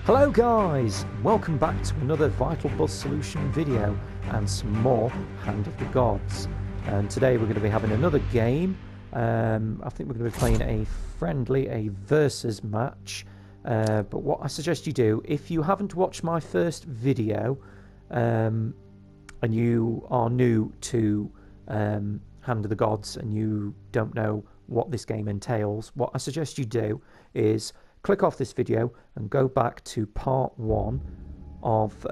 Hello guys, welcome back to another Vital Buzz Solution video and some more Hand of the Gods. And today we're going to be having another game. I think we're going to be playing a friendly, a versus match. But what I suggest you do, if you haven't watched my first video and you are new to Hand of the Gods and you don't know what this game entails, what I suggest you do is click off this video and go back to part 1 of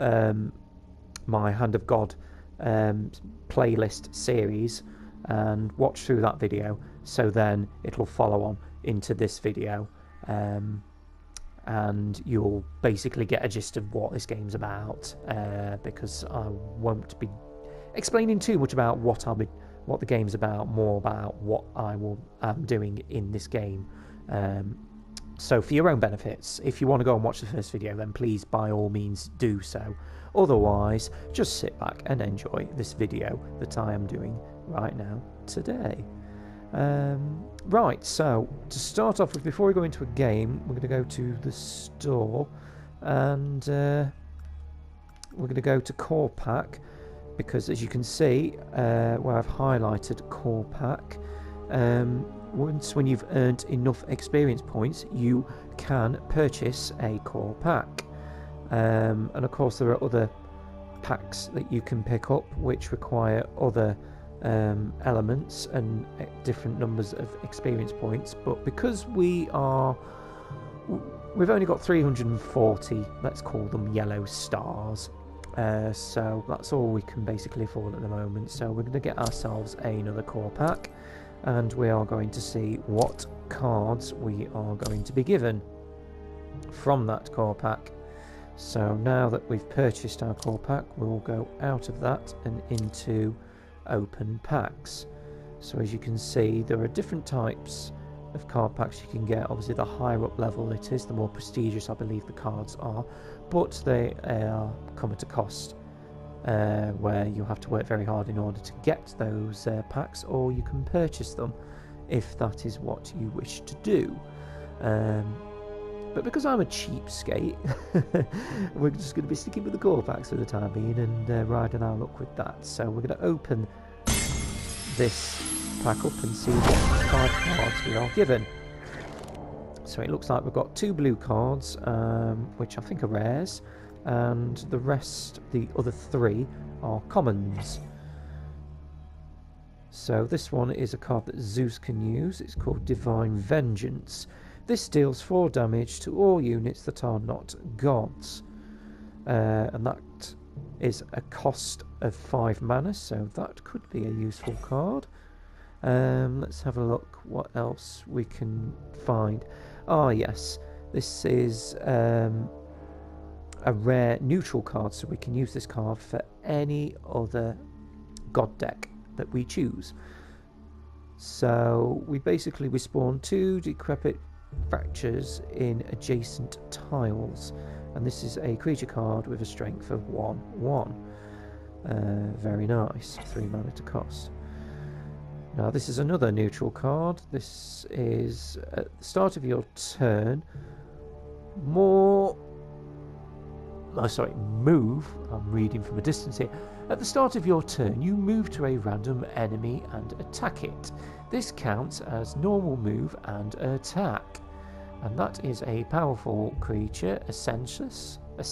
my Hand of God playlist series and watch through that video, so then it'll follow on into this video and you'll basically get a gist of what this game's about, because I won't be explaining too much about what the game's about, more about what I'm doing in this game. So for your own benefits, if you want to go and watch the first video, then please by all means do so. Otherwise, just sit back and enjoy this video that I am doing right now today. Right, so to start off with, before we go into a game, we're going to go to the store and we're going to go to Core Pack, because as you can see where I've highlighted Core Pack, when you've earned enough experience points, you can purchase a core pack. And of course there are other packs that you can pick up which require other elements and different numbers of experience points. But because we've only got 340, let's call them yellow stars. So that's all we can basically afford at the moment. So we're going to get ourselves another core pack, and we are going to see what cards we are going to be given from that core pack. So now that we've purchased our core pack, we'll go out of that and into open packs. So as you can see, there are different types of card packs you can get. Obviously the higher up level it is, the more prestigious I believe the cards are, but they come at a cost, where you have to work very hard in order to get those packs, or you can purchase them if that is what you wish to do. But because I'm a cheapskate, we're just going to be sticking with the core packs for the time being and riding our luck with that. So we're going to open this pack up and see what 5 cards we are given. So it looks like we've got 2 blue cards, which I think are rares, and the rest, the other 3, are commons. So this one is a card that Zeus can use. It's called Divine Vengeance. This deals 4 damage to all units that are not gods, and that is a cost of 5 mana, so that could be a useful card. Let's have a look what else we can find. Ah yes, this is a rare neutral card, so we can use this card for any other god deck that we choose. So we spawn 2 decrepit fractures in adjacent tiles, and this is a creature card with a strength of 1/1. Very nice, 3 mana to cost. Now this is another neutral card. This is at the start of your turn. Move. I'm reading from a distance here. At the start of your turn, you move to a random enemy and attack it. This counts as normal move and attack. And that is a powerful creature, a census. I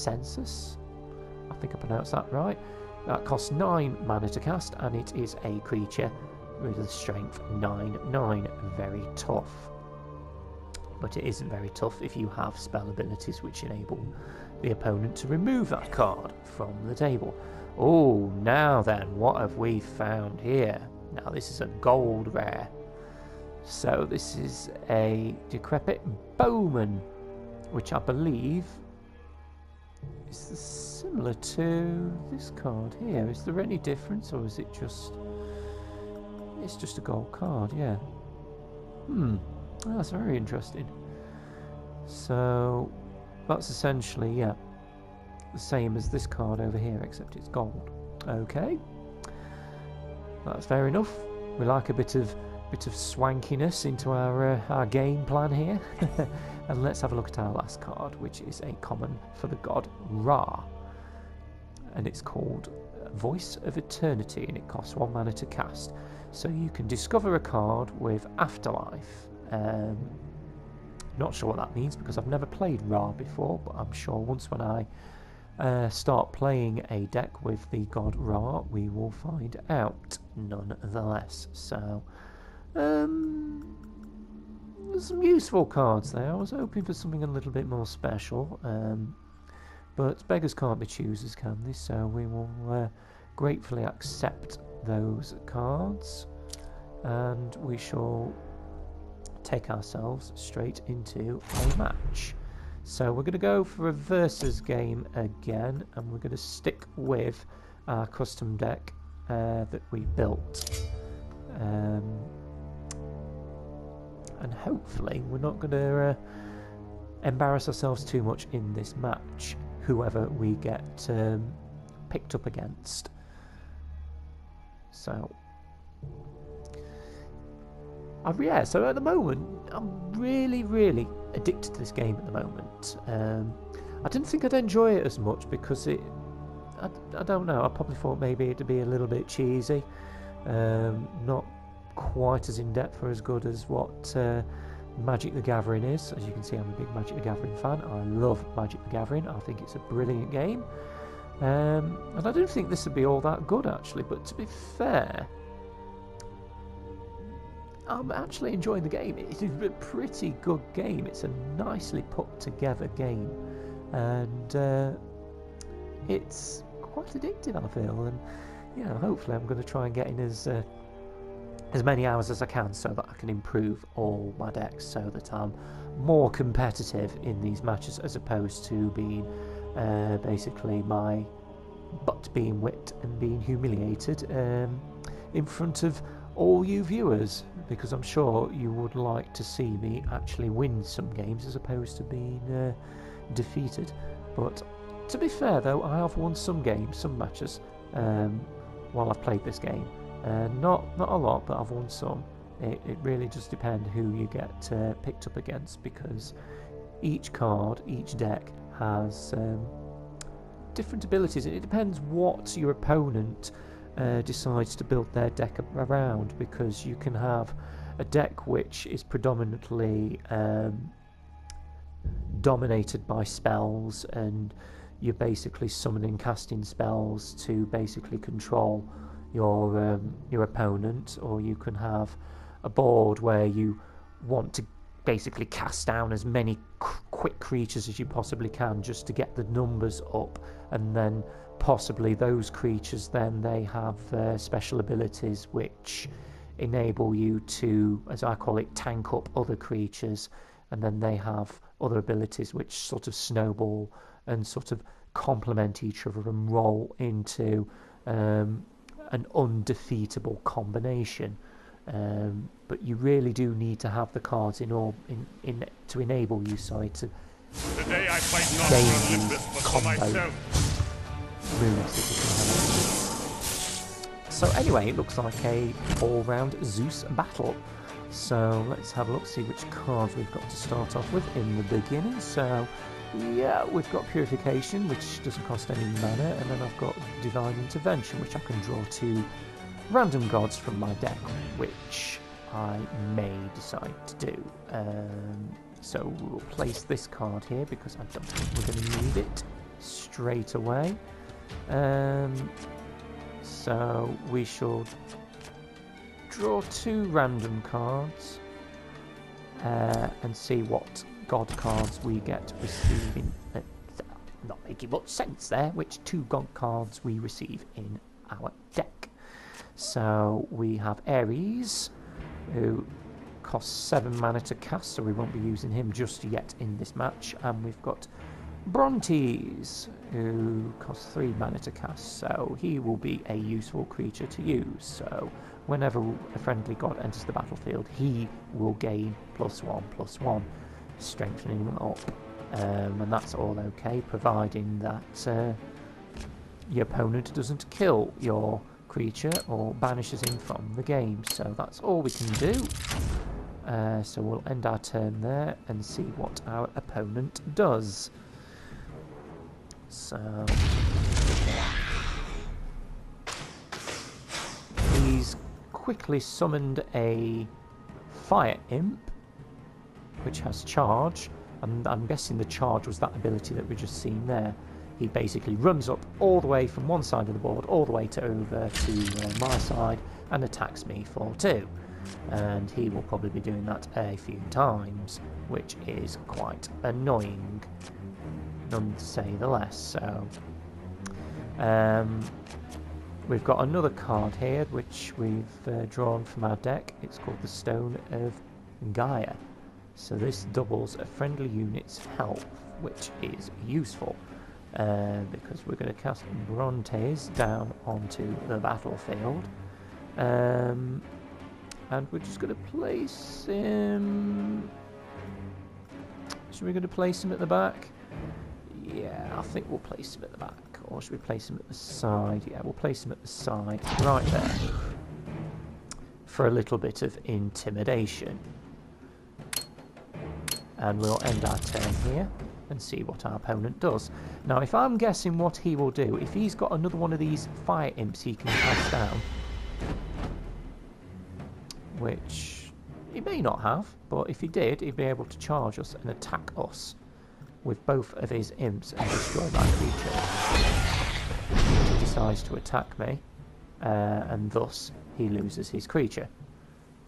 think I pronounced that right. That costs 9 mana to cast, and it is a creature with a strength 9/9. Very tough. But it isn't very tough if you have spell abilities which enable the opponent to remove that card from the table. Oh, now then, what have we found here? Now this is a gold rare. So this is a Decrepit Bowman, which I believe is similar to this card here. Is there any difference, or is it just... It's just a gold card, yeah. That's very interesting. So that's essentially, yeah, the same as this card over here, except it's gold. Okay, that's fair enough. We like a bit of bit of swankiness into our game plan here. And let's have a look at our last card, which is a common for the god Ra. And it's called Voice of Eternity, and it costs 1 mana to cast. So you can discover a card with Afterlife. Not sure what that means because I've never played Ra before, but I'm sure once when I start playing a deck with the god Ra, we will find out nonetheless. So, there's some useful cards there. I was hoping for something a little bit more special, but beggars can't be choosers, can they? So we will gratefully accept those cards, and we shall take ourselves straight into a match. So we're going to go for a versus game again, and we're going to stick with our custom deck that we built. And hopefully we're not going to embarrass ourselves too much in this match, whoever we get picked up against. So yeah, so at the moment I'm really addicted to this game at the moment. I didn't think I'd enjoy it as much because I don't know, I probably thought maybe it'd be a little bit cheesy, not quite as in-depth or as good as what Magic the Gathering is. As you can see, I'm a big Magic the Gathering fan. I love Magic the Gathering. I think it's a brilliant game, and I don't think this would be all that good actually, but to be fair, I'm actually enjoying the game. It is a pretty good game. It's a nicely put together game, and it's quite addictive, I feel. And you know, hopefully I'm going to try and get in as many hours as I can so that I can improve all my decks so that I'm more competitive in these matches, as opposed to being basically my butt being whipped and being humiliated in front of all you viewers, because I'm sure you would like to see me actually win some games as opposed to being defeated. But to be fair though, I have won some games, some matches while I've played this game. Not a lot, but I've won some. It really just depends who you get picked up against, because each card, each deck has different abilities, and it depends what your opponent decides to build their deck around, because you can have a deck which is predominantly dominated by spells, and you're basically summoning, casting spells to basically control your opponent. Or you can have a board where you want to basically cast down as many quick creatures as you possibly can just to get the numbers up, and then possibly those creatures then they have special abilities which enable you to, as I call it, tank up other creatures, and then they have other abilities which sort of snowball and sort of complement each other and roll into an undefeatable combination. But you really do need to have the cards to enable you, to Today I fight gain not the for combo myself. moves that you can have. So anyway, it looks like a all-round Zeus battle. So let's have a look, see which cards we've got to start off with in the beginning. So yeah, we've got Purification, which doesn't cost any mana, and then I've got Divine Intervention, which I can draw 2 random gods from my deck, which I may decide to do. So we'll place this card here because I don't think we're going to need it straight away. So we shall draw 2 random cards and see what god cards we get receiving. Not making much sense there, which 2 god cards we receive in our deck. So we have Ares, who costs 7 mana to cast, so we won't be using him just yet in this match. And we've got Brontes, who costs 3 mana to cast, so he will be a useful creature to use. So whenever a friendly god enters the battlefield, he will gain +1/+1, strengthening them up. And that's all okay, providing that your opponent doesn't kill your creature or banishes him from the game. So that's all we can do. So we'll end our turn there and see what our opponent does. So he's quickly summoned a fire imp, which has charge, and I'm guessing the charge was that ability that we just seen there. He basically runs up all the way from one side of the board all the way over to my side and attacks me for 2. And he will probably be doing that a few times, which is quite annoying, none to say the less. So we've got another card here which we've drawn from our deck. It's called the Stone of Gaia. So this doubles a friendly unit's health, which is useful because we're going to cast Brontes down onto the battlefield. And we're just going to place him... Should we going to place him at the back? Yeah, I think we'll place him at the back. Or should we place him at the side? Yeah, we'll place him at the side, right there. For a little bit of intimidation. And we'll end our turn here and see what our opponent does. Now, if I'm guessing what he will do, if he's got another one of these fire imps he can cast down, which he may not have, but if he did, he'd be able to charge us and attack us with both of his imps and destroy my creature. He decides to attack me, and thus he loses his creature.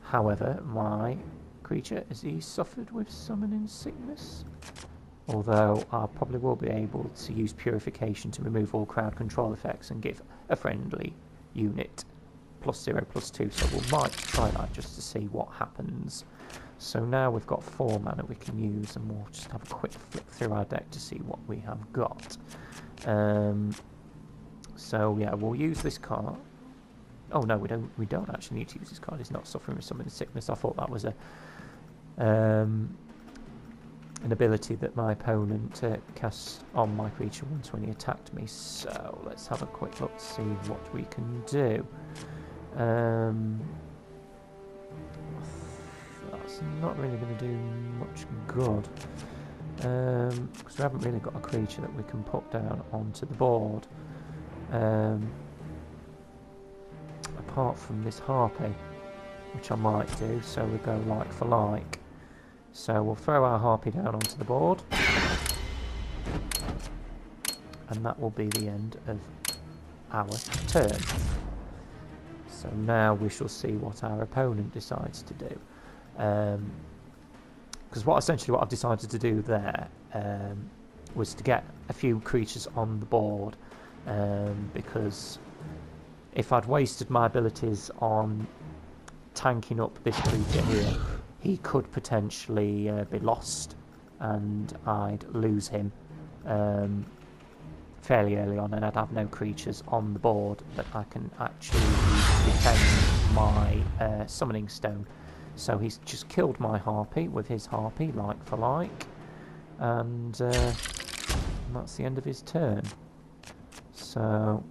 However, my creature, has he suffered with summoning sickness? Although I probably will be able to use purification to remove all crowd control effects and give a friendly unit +0/+2, so we might try that just to see what happens. So now we've got 4 mana we can use, and we'll just have a quick flick through our deck to see what we have got. So yeah, we'll use this card. Oh no, we don't actually need to use this card. He's not suffering with summoning sickness. I thought that was an ability that my opponent cast on my creature once when he attacked me. So let's have a quick look to see what we can do. That's not really going to do much good, because we haven't really got a creature that we can put down onto the board, apart from this harpy, which I might do. So we go like for like. So we'll throw our harpy down onto the board, and that will be the end of our turn. So now we shall see what our opponent decides to do. Because essentially what I've decided to do there was to get a few creatures on the board, because if I'd wasted my abilities on tanking up this creature here, he could potentially be lost, and I'd lose him fairly early on, and I'd have no creatures on the board that I can actually defend my summoning stone. So he's just killed my harpy with his harpy, like for like, and that's the end of his turn. So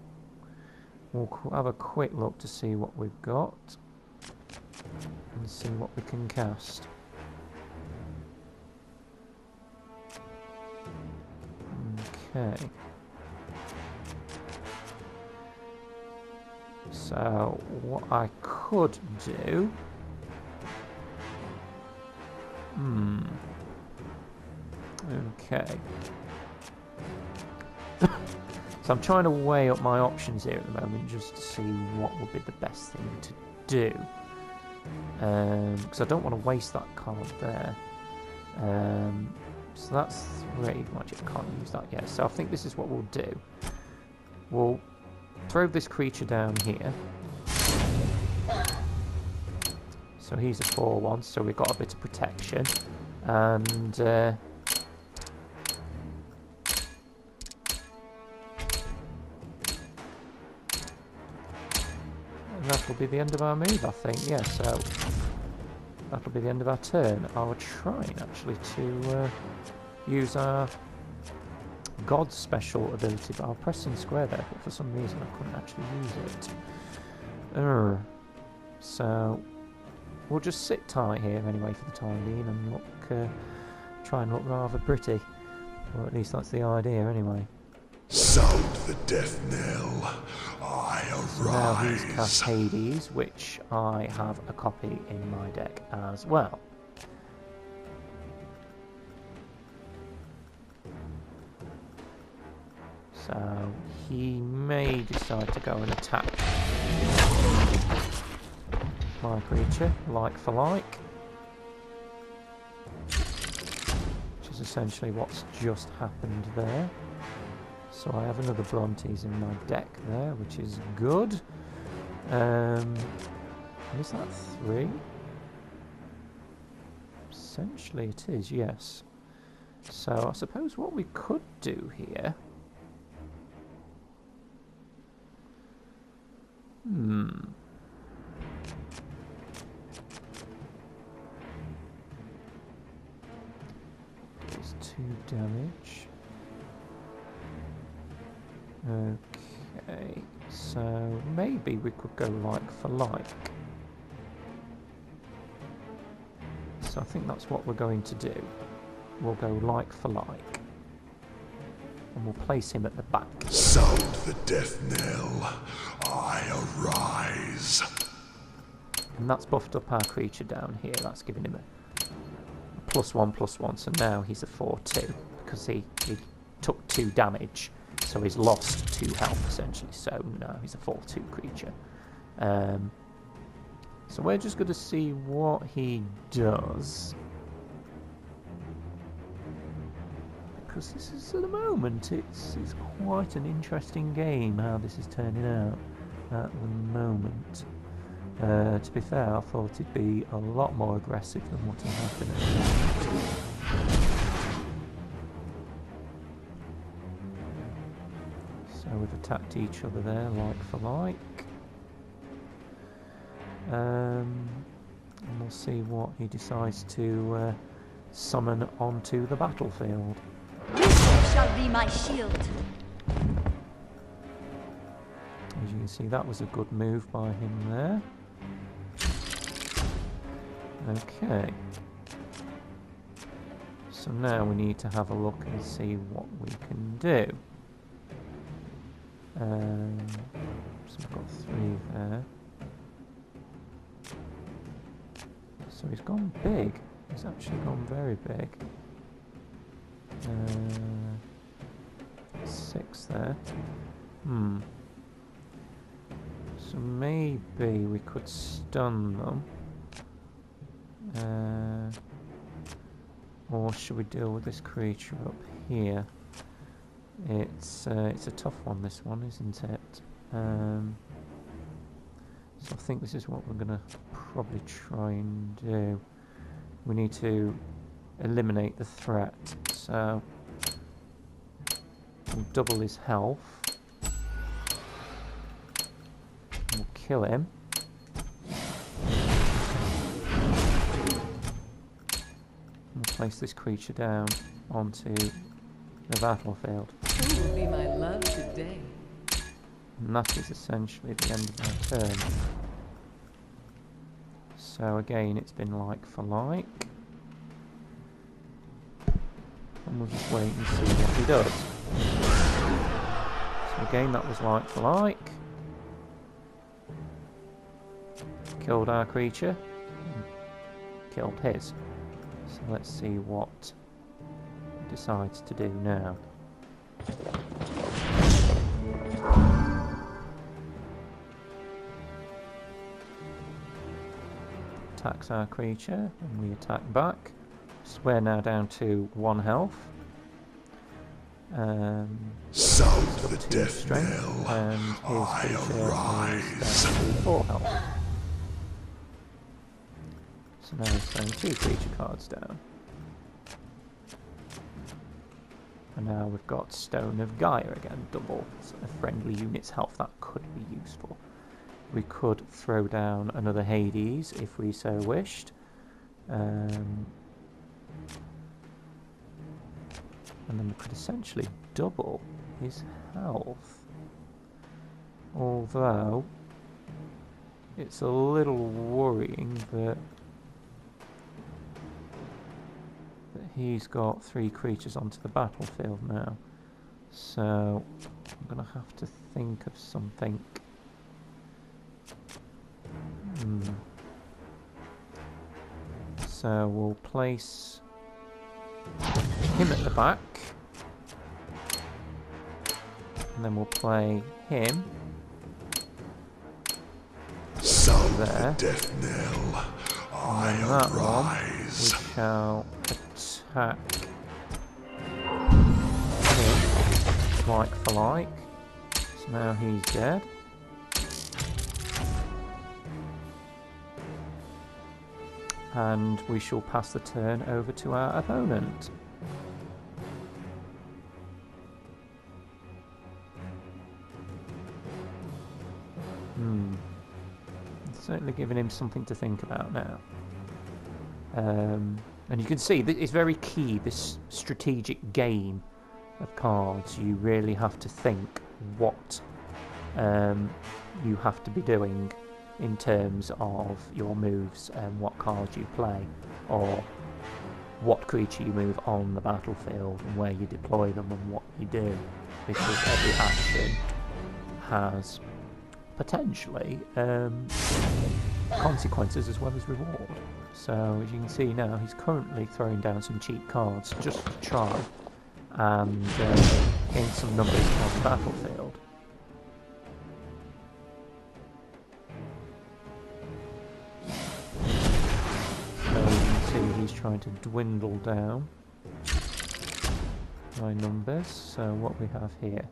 we'll have a quick look to see what we've got and see what we can cast. Okay. So what I could do... Okay. So I'm trying to weigh up my options here at the moment just to see what would be the best thing to do. Because I don't want to waste that card there. So that's 3 magic. I can't use that yet. So I think this is what we'll do. We'll throw this creature down here. So he's a 4/1, so we've got a bit of protection. And that'll be the end of our move, I think. Yeah, so that'll be the end of our turn. I was trying actually to use our God special ability, but I was pressing square there, but for some reason I couldn't actually use it. So we'll just sit tight here anyway for the time being and look, try and look rather pretty. Or at least that's the idea anyway. Sound the death knell. I arise. So now he's cast Hades, which I have a copy in my deck as well. So he may decide to go and attack my creature, like for like. Which is essentially what's just happened there. So I have another Brontes in my deck there, which is good. Is that 3? Essentially it is, yes. So I suppose what we could do here... Does 2 damage. Okay, so maybe we could go like for like. So I think that's what we're going to do. We'll go like for like. And we'll place him at the back. Sound the death knell. I arise. And that's buffed up our creature down here. That's giving him a +1/+1. So now he's a 4/2 because he took 2 damage. So he's lost 2 health essentially. So now he's a 4/2 creature. So we're just going to see what he does. Because this is, at the moment, it's quite an interesting game how this is turning out at the moment. To be fair, I thought it'd be a lot more aggressive than what is happening. So we've attacked each other there, like for like. And we'll see what he decides to summon onto the battlefield. This shall be my shield. As you can see, that was a good move by him there. Okay. So now we need to have a look and see what we can do. So we've got 3 there. So he's gone big. He's actually gone very big. 6 there. So maybe we could stun them. Or should we deal with this creature up here? It's a tough one, this one, isn't it? So I think this is what we're going to probably try and do. We need to eliminate the threat. So we'll double his health. We'll kill him. We'll place this creature down onto the battlefield. Who will be my love today? And that is essentially the end of my turn. So again, it's been like for like. And we'll just wait and see what he does. So again, that was like for like. Killed our creature. Killed his. So let's see what he decides to do now. Attacks our creature, and we attack back. So we're now down to 1 health. Sound the 2 death strength, knell. and his I creature arise. is down to 4 health. So now he's throwing 2 creature cards down. And now we've got Stone of Gaia again, double a friendly unit's health. That could be useful. We could throw down another Hades if we so wished. And then we could essentially double his health. Although, it's a little worrying that he's got 3 creatures onto the battlefield now. So I'm going to have to think of something. So we'll place him at the back. And then we'll play him Sound there. the death knell. I And that one, arise. we shall attack him, like for like. So now he's dead. And we shall pass the turn over to our opponent. Certainly giving him something to think about now. And you can see that it's very key, this strategic game of cards. You really have to think what you have to be doing in terms of your moves and what cards you play, or what creature you move on the battlefield and where you deploy them and what you do, because every action has potentially consequences as well as reward. So as you can see now, he's currently throwing down some cheap cards just to try and gain some numbers on the battlefield. So you can see he's trying to dwindle down my numbers. So what we have here,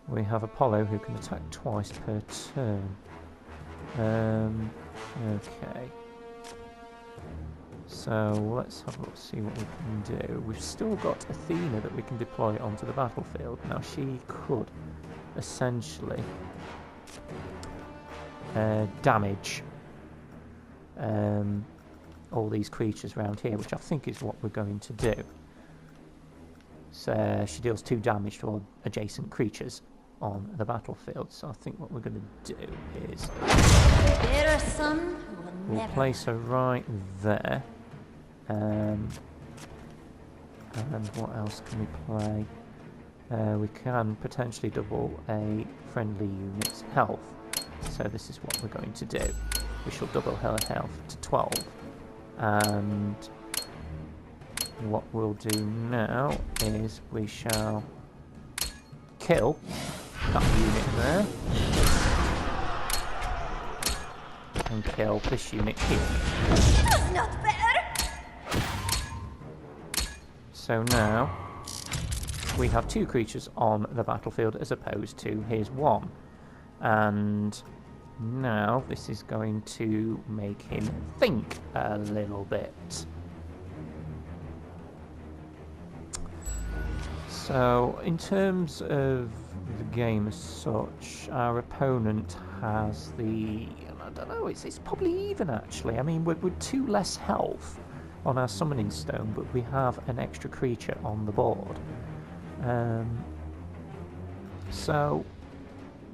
we have Apollo who can attack twice per turn. Okay. So let's have a look, see what we can do. We've still got Athena that we can deploy onto the battlefield. Now she could essentially damage all these creatures around here, which I think is what we're going to do. So she deals 2 damage to all adjacent creatures on the battlefield. So I think what we're going to do is we'll place her right there. And what else can we play? We can potentially double a friendly unit's health. So this is what we're going to do. We shall double her health to 12. And what we'll do now is we shall kill that unit there. And kill this unit here. That's not fair. So now we have 2 creatures on the battlefield as opposed to his 1. And now this is going to make him think a little bit. So in terms of the game as such, our opponent has the, I don't know, it's probably even actually. I mean, we're 2 less health on our summoning stone, but we have an extra creature on the board. So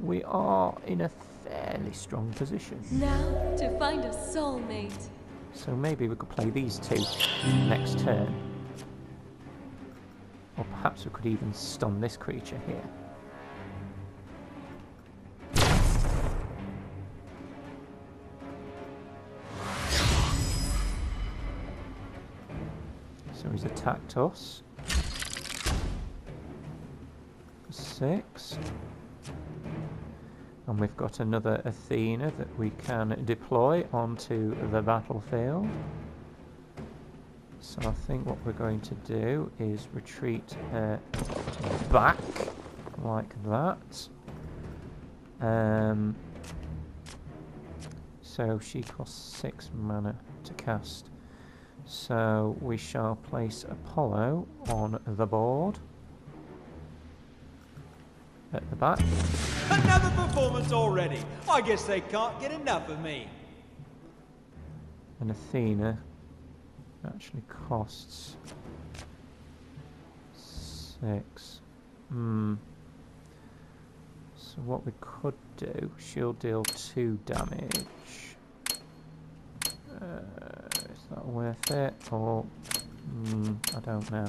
we are in a fairly strong position. Now to find a soulmate. So maybe we could play these 2 next turn. Or perhaps we could even stun this creature here. So he's attacked us. 6. And we've got another Athena that we can deploy onto the battlefield. So I think what we're going to do is retreat back like that. So she costs 6 mana to cast. So we shall place Apollo on the board at the back. Another performance already. I guess they can't get enough of me. And Athena actually costs 6. So what we could do, she'll deal 2 damage. Is that worth it? Or I don't know.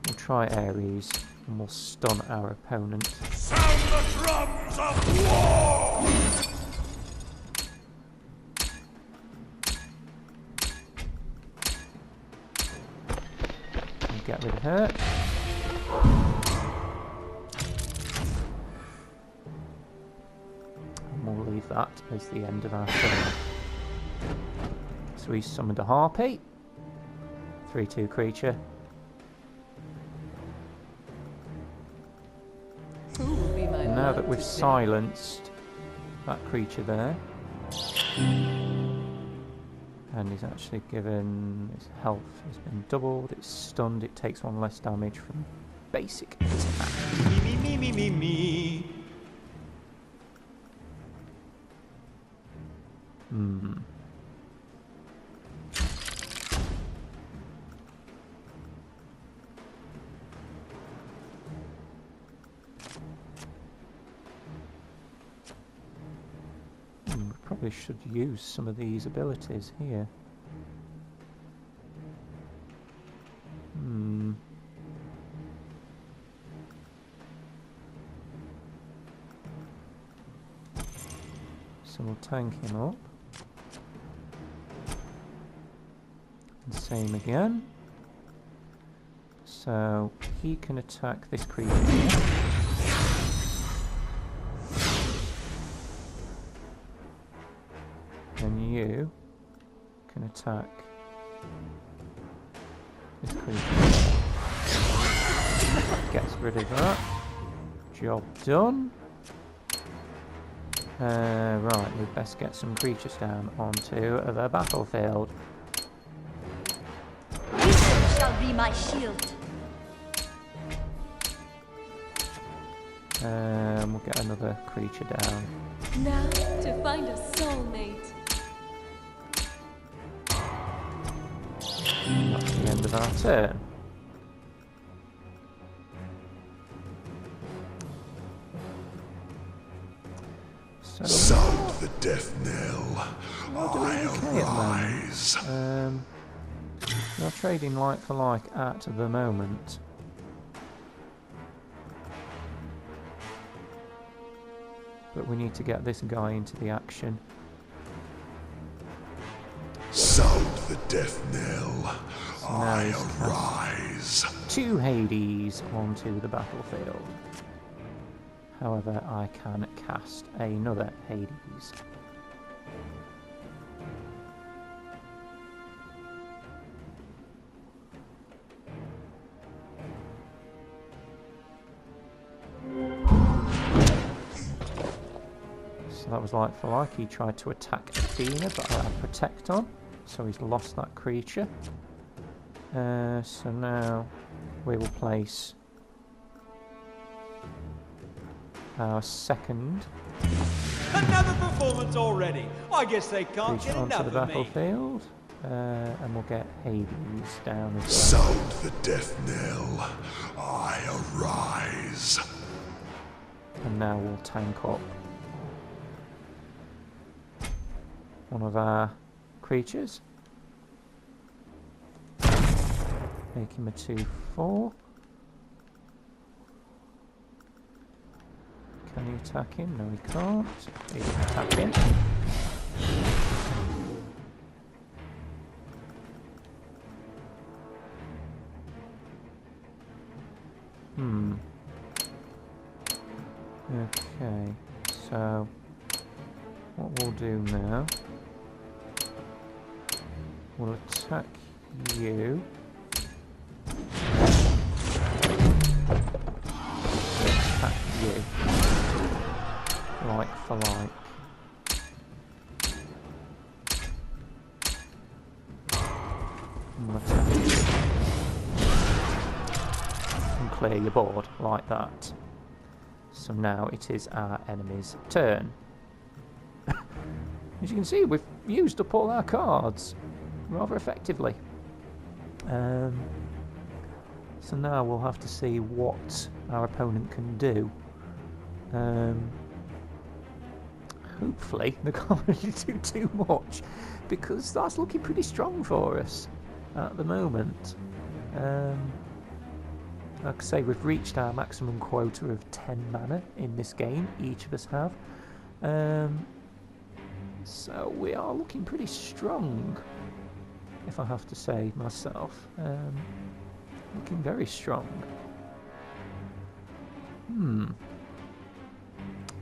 We'll try Ares and we'll stun our opponent. Sound the drums of war! And get rid of her. And we'll leave that as the end of our turn. So we summoned a harpy. 3/2 creature. Who will be my Now that love we've today? silenced that creature there, and he's actually given his health has been doubled, it's stunned, it takes 1 less damage from basic attack. Me. We probably should use some of these abilities here. So we'll tank him up. And same again. So he can attack this creature. And you can attack this creature. Gets rid of that. Job done. Right, we best get some creatures down onto the battlefield. Wisdom shall be my shield. We'll get another creature down. Now to find a soulmate. That's the end of our turn. So Sound the death knell. I okay at the moment. arise. We're trading like for like at the moment. But we need to get this guy into the action. Sound the death knell. So now I he's cast arise. 2 Hades onto the battlefield. However, I can cast another Hades. So that was like for like. He tried to attack Athena, but I had Protect on, so he's lost that creature. So now we will place our second Another performance already. I guess they can't creature get onto enough the of me. battlefield. And we'll get Hades down as well. Sound the death knell. I arise. And now we'll tank up one of our creatures. Make him a 2/4. Can you attack him? No, he can't. He can attack him. Okay, so what we'll do now, we'll attack you. Attack you. Like for like. And we'll attack you. And clear your board like that. So now it is our enemy's turn. As you can see, we've used up all our cards rather effectively. So now we'll have to see what our opponent can do. Hopefully they can't really do too much, because that's looking pretty strong for us at the moment. Like I say, we've reached our maximum quota of 10 mana in this game, each of us have. So we are looking pretty strong, if I have to say myself. Looking very strong.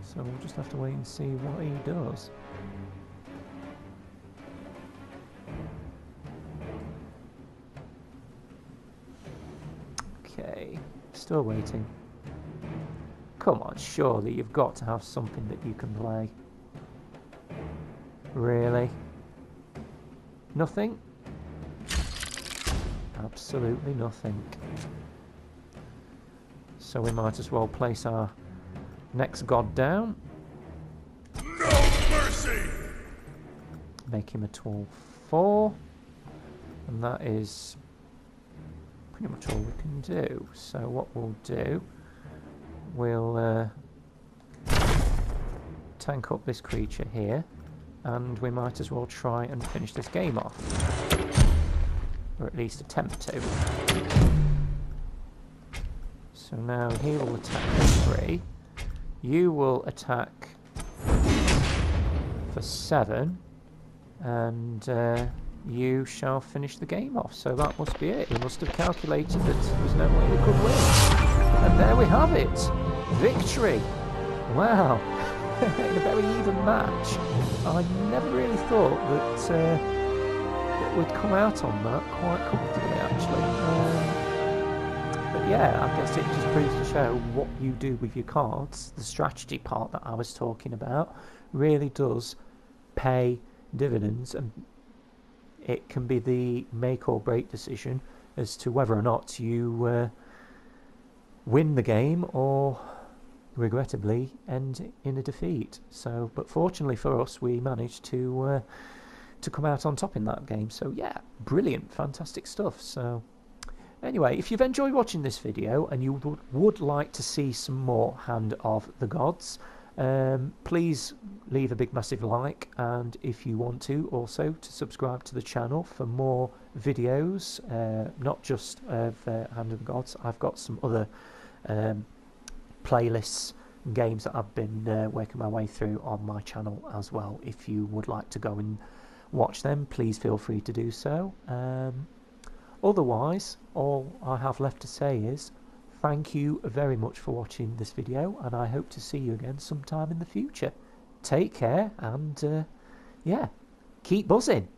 So we'll just have to wait and see what he does. Okay, still waiting. Come on, surely you've got to have something that you can play. Really? Nothing? Absolutely nothing. So we might as well place our next god down. No mercy! Make him a 12/4. And that is pretty much all we can do. So what we'll do, we'll tank up this creature here, and we might as well try and finish this game off. Or at least attempt to. So now he will attack for 3. You will attack for 7. And you shall finish the game off. So that must be it. He must have calculated that there was no way we could win. And there we have it. Victory. Wow. In a very even match. I never really thought that it would come out on that quite comfortably, actually. But yeah, I guess it just proves to show what you do with your cards. The strategy part that I was talking about really does pay dividends, and it can be the make or break decision as to whether or not you win the game or regrettably end in a defeat. So, but fortunately for us, we managed to come out on top in that game. So yeah, brilliant, fantastic stuff. So anyway, if you've enjoyed watching this video and you would like to see some more Hand of the Gods, please leave a big massive like, and if you want to also to subscribe to the channel for more videos, not just of Hand of the Gods. I've got some other playlists and games that I've been working my way through on my channel as well. If you would like to go and watch them, please feel free to do so. Otherwise, all I have left to say is thank you very much for watching this video, and I hope to see you again sometime in the future. Take care, and yeah, keep buzzing.